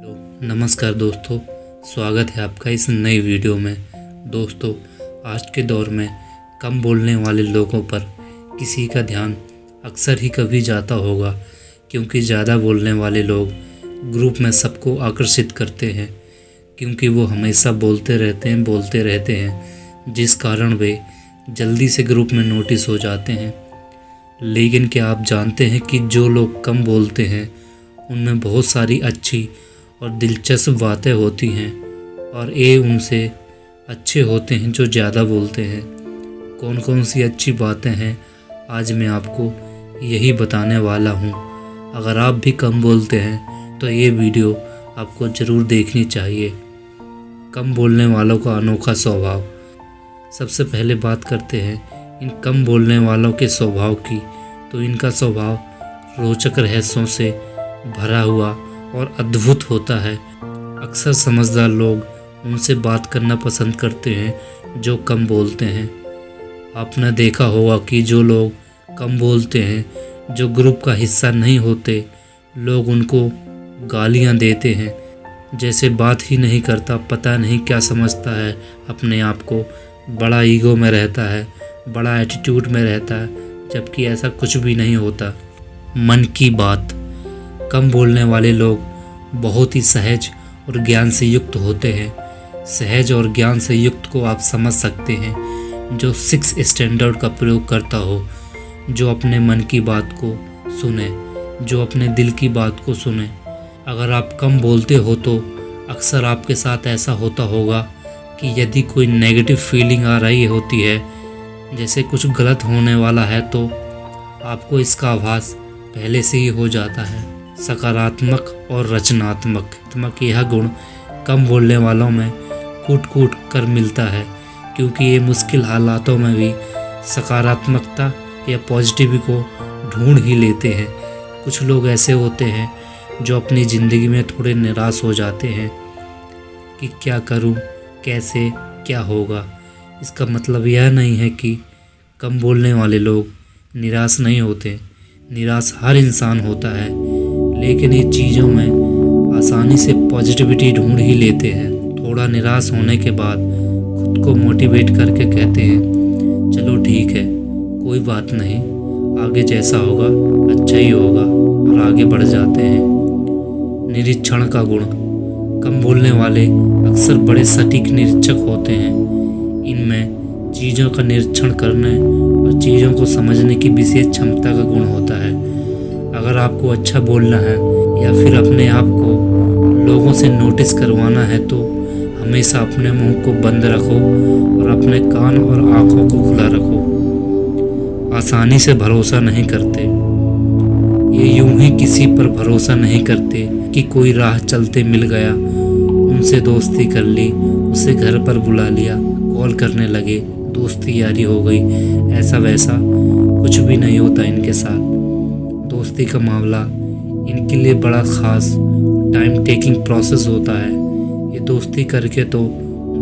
नमस्कार दोस्तों, स्वागत है आपका इस नई वीडियो में। दोस्तों, आज के दौर में कम बोलने वाले लोगों पर किसी का ध्यान अक्सर ही कभी जाता होगा, क्योंकि ज़्यादा बोलने वाले लोग ग्रुप में सबको आकर्षित करते हैं, क्योंकि वो हमेशा बोलते रहते हैं, जिस कारण वे जल्दी से ग्रुप में नोटिस हो जाते हैं। लेकिन क्या आप जानते हैं कि जो लोग कम बोलते हैं उनमें बहुत सारी अच्छी और दिलचस्प बातें होती हैं, और ये उनसे अच्छे होते हैं जो ज़्यादा बोलते हैं। कौन कौन सी अच्छी बातें हैं, आज मैं आपको यही बताने वाला हूँ। अगर आप भी कम बोलते हैं तो ये वीडियो आपको ज़रूर देखनी चाहिए। कम बोलने वालों का अनोखा स्वभाव। सबसे पहले बात करते हैं इन कम बोलने वालों के स्वभाव की। तो इनका स्वभाव रोचक रहस्यों से भरा हुआ और अद्भुत होता है। अक्सर समझदार लोग उनसे बात करना पसंद करते हैं जो कम बोलते हैं। आपने देखा होगा कि जो लोग कम बोलते हैं, जो ग्रुप का हिस्सा नहीं होते, लोग उनको गालियां देते हैं, जैसे बात ही नहीं करता, पता नहीं क्या समझता है अपने आप को, बड़ा ईगो में रहता है, बड़ा एटीट्यूड में रहता है, जबकि ऐसा कुछ भी नहीं होता। मन की बात। कम बोलने वाले लोग बहुत ही सहज और ज्ञान से युक्त होते हैं। सहज और ज्ञान से युक्त को आप समझ सकते हैं, जो 6 स्टैंडर्ड का प्रयोग करता हो, जो अपने मन की बात को सुने, जो अपने दिल की बात को सुने। अगर आप कम बोलते हो तो अक्सर आपके साथ ऐसा होता होगा कि यदि कोई नेगेटिव फीलिंग आ रही होती है, जैसे कुछ गलत होने वाला है, तो आपको इसका आभास पहले से ही हो जाता है। सकारात्मक और रचनात्मक यह गुण कम बोलने वालों में कूट कर मिलता है, क्योंकि ये मुश्किल हालातों में भी सकारात्मकता या पॉजिटिव को ढूंढ ही लेते हैं। कुछ लोग ऐसे होते हैं जो अपनी ज़िंदगी में थोड़े निराश हो जाते हैं कि क्या करूं, कैसे, क्या होगा। इसका मतलब यह नहीं है कि कम बोलने वाले लोग निराश नहीं होते। निराश हर इंसान होता है, लेकिन ये चीज़ों में आसानी से पॉजिटिविटी ढूंढ ही लेते हैं। थोड़ा निराश होने के बाद खुद को मोटिवेट करके कहते हैं, चलो ठीक है, कोई बात नहीं, आगे जैसा होगा अच्छा ही होगा, और आगे बढ़ जाते हैं। निरीक्षण का गुण। कम बोलने वाले अक्सर बड़े सटीक निरीक्षक होते हैं। इनमें चीज़ों का निरीक्षण करने और चीज़ों को समझने की विशेष क्षमता का गुण होता है। अगर आपको अच्छा बोलना है या फिर अपने आप को लोगों से नोटिस करवाना है, तो हमेशा अपने मुंह को बंद रखो और अपने कान और आंखों को खुला रखो। आसानी से भरोसा नहीं करते। ये यूं ही किसी पर भरोसा नहीं करते कि कोई राह चलते मिल गया, उनसे दोस्ती कर ली, उसे घर पर बुला लिया, कॉल करने लगे, दोस्ती यारी हो गई। ऐसा वैसा कुछ भी नहीं होता इनके साथ। दोस्ती का मामला इनके लिए बड़ा ख़ास टाइम टेकिंग प्रोसेस होता है। ये दोस्ती करके तो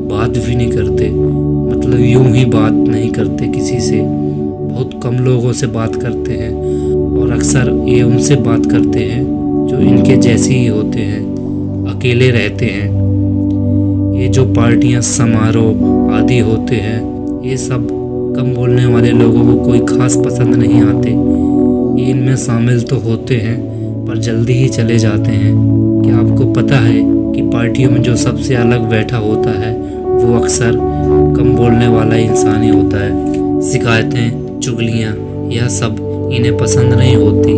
बात भी नहीं करते, मतलब यूं ही बात नहीं करते किसी से। बहुत कम लोगों से बात करते हैं, और अक्सर ये उनसे बात करते हैं जो इनके जैसे ही होते हैं। अकेले रहते हैं। ये जो पार्टियां, समारोह आदि होते हैं, ये सब कम बोलने वाले लोगों को कोई ख़ास पसंद नहीं आते। ये इनमें शामिल तो होते हैं पर जल्दी ही चले जाते हैं। क्या आपको पता है कि पार्टियों में जो सबसे अलग बैठा होता है वो अक्सर कम बोलने वाला इंसान ही होता है। शिकायतें, चुगलियाँ, यह सब इन्हें पसंद नहीं होती,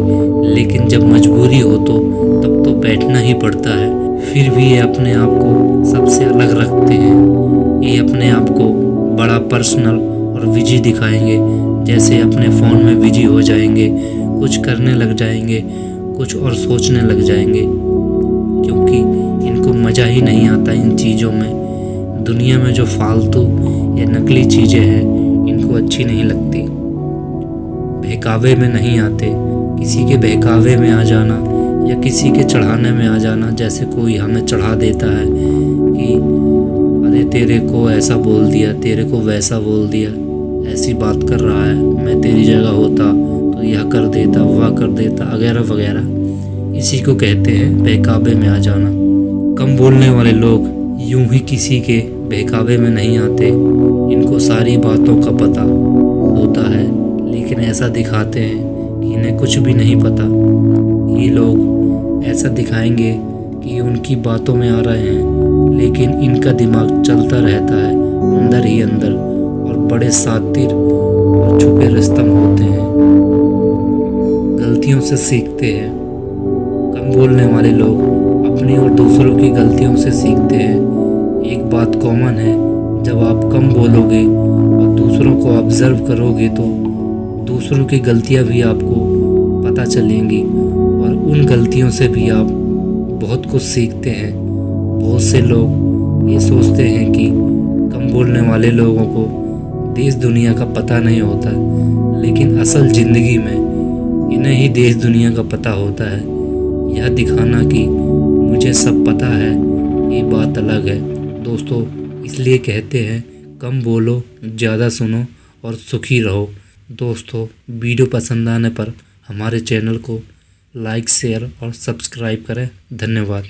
लेकिन जब मजबूरी हो तो तब तो बैठना ही पड़ता है। फिर भी ये अपने आप को सबसे अलग रखते हैं। ये अपने आप को बड़ा पर्सनल और बिजी दिखाएंगे, जैसे अपने फ़ोन में बिजी हो जाएंगे, कुछ करने लग जाएंगे, कुछ और सोचने लग जाएंगे, क्योंकि इनको मज़ा ही नहीं आता इन चीज़ों में। दुनिया में जो फालतू या नकली चीज़ें हैं, इनको अच्छी नहीं लगती। बहकावे में नहीं आते। किसी के बहकावे में आ जाना या किसी के चढ़ाने में आ जाना, जैसे कोई हमें चढ़ा देता है कि अरे तेरे को ऐसा बोल दिया, तेरे को वैसा बोल दिया, ऐसी बात कर रहा है, मैं तेरी जगह होता तो यह कर देता, वह कर देता, वगैरह वगैरह। इसी को कहते हैं बहकावे में आ जाना। कम बोलने वाले लोग यूं ही किसी के बहकावे में नहीं आते। इनको सारी बातों का पता होता है, लेकिन ऐसा दिखाते हैं कि इन्हें कुछ भी नहीं पता। ये लोग ऐसा दिखाएंगे कि उनकी बातों में आ रहे हैं, लेकिन इनका दिमाग चलता रहता है अंदर ही अंदर, और बड़े शातिर और छुपे रुस्तम होते हैं। गलतियों से सीखते हैं। कम बोलने वाले लोग अपनी और दूसरों की गलतियों से सीखते हैं। एक बात कॉमन है, जब आप कम बोलोगे और दूसरों को ऑब्जर्व करोगे तो दूसरों की गलतियां भी आपको पता चलेंगी, और उन गलतियों से भी आप बहुत कुछ सीखते हैं। बहुत से लोग ये सोचते हैं कि कम बोलने वाले लोगों को देश दुनिया का पता नहीं होता, लेकिन असल ज़िंदगी में इन्हें ही देश दुनिया का पता होता है। यह दिखाना कि मुझे सब पता है, ये बात अलग है दोस्तों। इसलिए कहते हैं कम बोलो, ज़्यादा सुनो और सुखी रहो। दोस्तों, वीडियो पसंद आने पर हमारे चैनल को लाइक, शेयर और सब्सक्राइब करें। धन्यवाद।